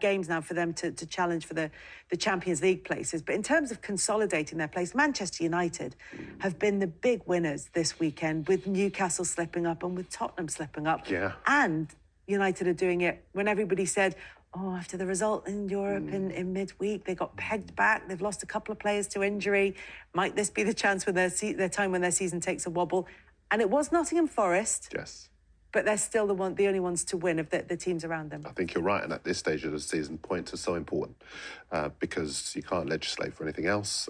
games now for them to challenge for the Champions League places. But in terms of consolidating their place, Manchester United have been the big winners this weekend, with Newcastle slipping up and with Tottenham slipping up. Yeah. And United are doing it when everybody said, oh, after the result in Europe in midweek, they got pegged back. They've lost a couple of players to injury. Might this be the chance when their time when their season takes a wobble? And it was Nottingham Forest. Yes. But they're still the only ones to win of the teams around them. I think you're right, and at this stage of the season, points are so important because you can't legislate for anything else.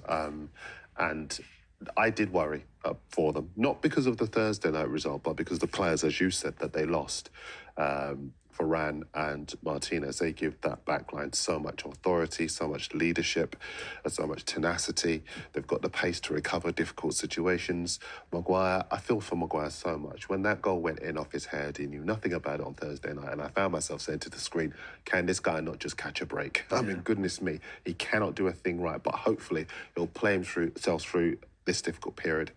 And I did worry for them, not because of the Thursday night result, but because the players, as you said, that they lost. Varane and Martinez, they give that backline so much authority, so much leadership, and so much tenacity. They've got the pace to recover difficult situations. Maguire, I feel for Maguire so much. When that goal went in off his head, he knew nothing about it on Thursday night, and I found myself saying to the screen, can this guy not just catch a break? I mean, goodness me, he cannot do a thing right, but hopefully he'll play himself through this difficult period,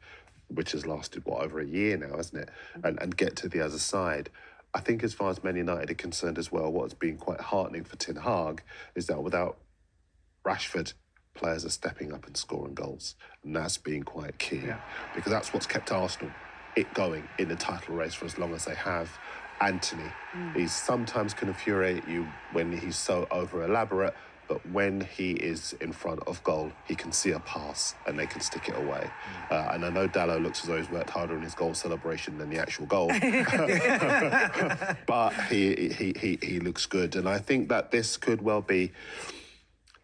which has lasted, over a year now, hasn't it? And get to the other side. I think as far as Man United are concerned as well, what's been quite heartening for Ten Hag is that without Rashford, players are stepping up and scoring goals. And that's been quite key, because that's what's kept Arsenal going in the title race for as long as they have. Anthony, he sometimes can infuriate you when he's so over-elaborate, but when he is in front of goal, he can see a pass and they can stick it away. And I know Dallo looks as though he's worked harder in his goal celebration than the actual goal. But he looks good. And I think that this could well be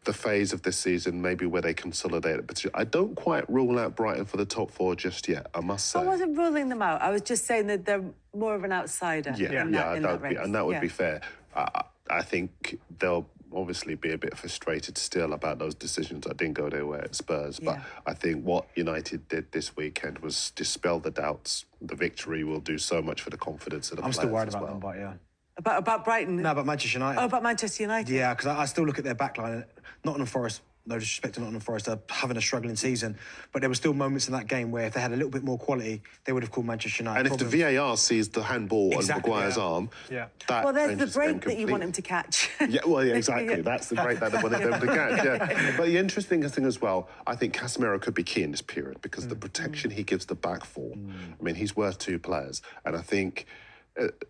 the phase of this season, maybe where they consolidate it. But I don't quite rule out Brighton for the top four just yet, I must say. I wasn't ruling them out. I was just saying that they're more of an outsider in that race. And that would be fair. I think they'll obviously be a bit frustrated still about those decisions that didn't go their way at Spurs. But I think what United did this weekend was dispel the doubts. The victory will do so much for the confidence of the players. I'm still worried about them, but About Brighton? No, about Manchester United. Oh, about Manchester United? Yeah, because I still look at their backline. Nottingham Forest, no disrespect to Nottingham Forest, are having a struggling season. But there were still moments in that game where if they had a little bit more quality, they would have called Manchester United. And if the VAR sees the handball on Maguire's arm, that there's the break that you want him to catch. Exactly. That's the break that they wanted them to catch, But the interesting thing as well, I think Casemiro could be key in this period because the protection he gives the back four. I mean, he's worth two players. And I think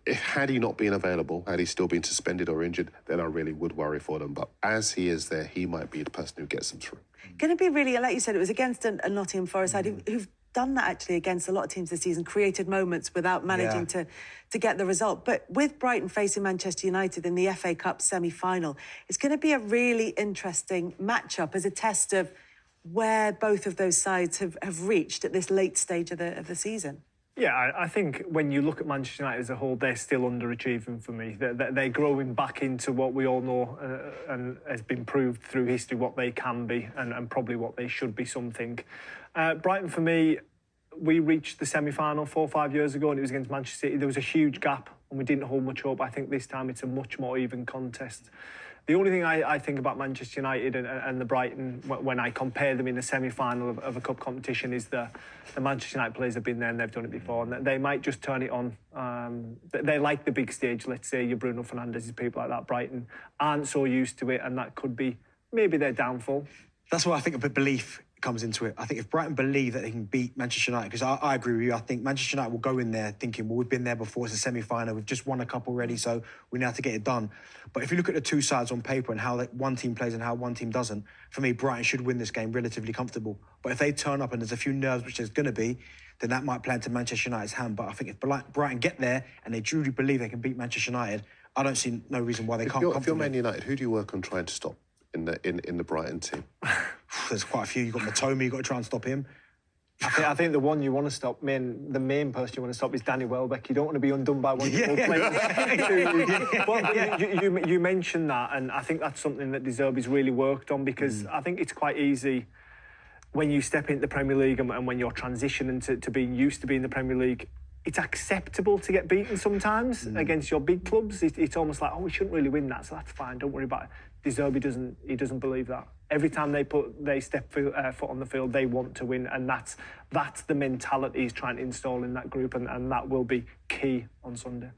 had he not been available, had he still been suspended or injured, then I really would worry for them. But as he is there, he might be the person who gets them through. Going to be really, like you said, it was against a Nottingham Forest side who've done that actually against a lot of teams this season, created moments without managing to get the result. But with Brighton facing Manchester United in the FA Cup semi-final, it's going to be a really interesting matchup as a test of where both of those sides have reached at this late stage of the season. Yeah, I think when you look at Manchester United as a whole, they're still underachieving for me. They're growing back into what we all know and has been proved through history what they can be and probably what they should be something. Brighton, for me, we reached the semi-final 4 or 5 years ago and it was against Manchester City. There was a huge gap and we didn't hold much hope. I think this time it's a much more even contest. The only thing I think about Manchester United and the Brighton, when I compare them in the semi-final of a cup competition, is the Manchester United players have been there and they've done it before, and they might just turn it on. They like the big stage, let's say, your Bruno Fernandes, people like that. Brighton aren't so used to it, and that could be maybe their downfall. That's why I think a bit of belief comes into it. I think if Brighton believe that they can beat Manchester United, because I agree with you, I think Manchester United will go in there thinking, well, we've been there before, it's a semi-final, we've just won a cup already, so we now have to get it done. But if you look at the two sides on paper and how one team plays and how one team doesn't, for me, Brighton should win this game relatively comfortable. But if they turn up and there's a few nerves, which there's going to be, then that might play into Manchester United's hand. But I think if Brighton get there and they truly believe they can beat Manchester United, I don't see no reason why they can't. If you're Man United, who do you work on trying to stop in the Brighton team? There's quite a few. You've got Matoma, you've got to try and stop him. I think the one you want to stop, the main person you want to stop is Danny Welbeck. You don't want to be undone by one of your players. You mentioned that, and I think that's something that De Zerbi's really worked on, because I think it's quite easy when you step into the Premier League and when you're transitioning to being used to being in the Premier League. It's acceptable to get beaten sometimes against your big clubs. It's almost like, oh, we shouldn't really win that, so that's fine, don't worry about it. De Zerbi doesn't believe that. Every time they step foot on the field, they want to win, and that's the mentality he's trying to install in that group, and that will be key on Sunday.